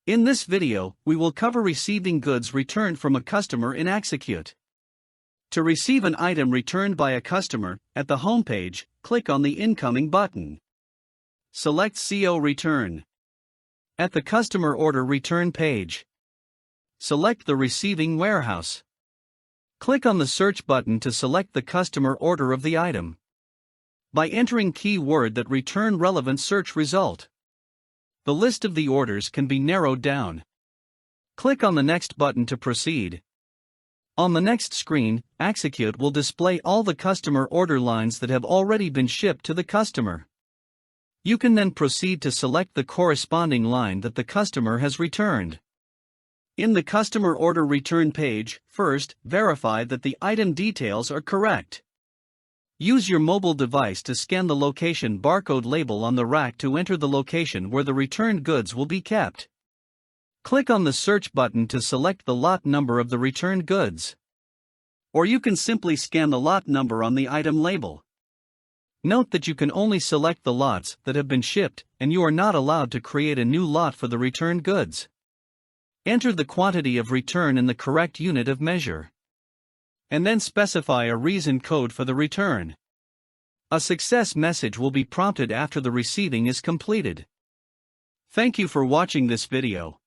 In this video, we will cover receiving goods returned from a customer in Axacute. To receive an item returned by a customer, at the homepage, click on the Incoming button. Select CO Return. At the Customer Order Return page, select the receiving warehouse. Click on the Search button to select the customer order of the item. By entering keyword that return relevant search result, the list of the orders can be narrowed down. Click on the Next button to proceed. On the next screen, Axacute will display all the customer order lines that have already been shipped to the customer. You can then proceed to select the corresponding line that the customer has returned. In the Customer Order Return page, first, verify that the item details are correct. Use your mobile device to scan the location barcode label on the rack to enter the location where the returned goods will be kept. Click on the Search button to select the lot number of the returned goods. Or you can simply scan the lot number on the item label. Note that you can only select the lots that have been shipped, and you are not allowed to create a new lot for the returned goods. Enter the quantity of return in the correct unit of measure, and then specify a reason code for the return. A success message will be prompted after the receiving is completed. Thank you for watching this video.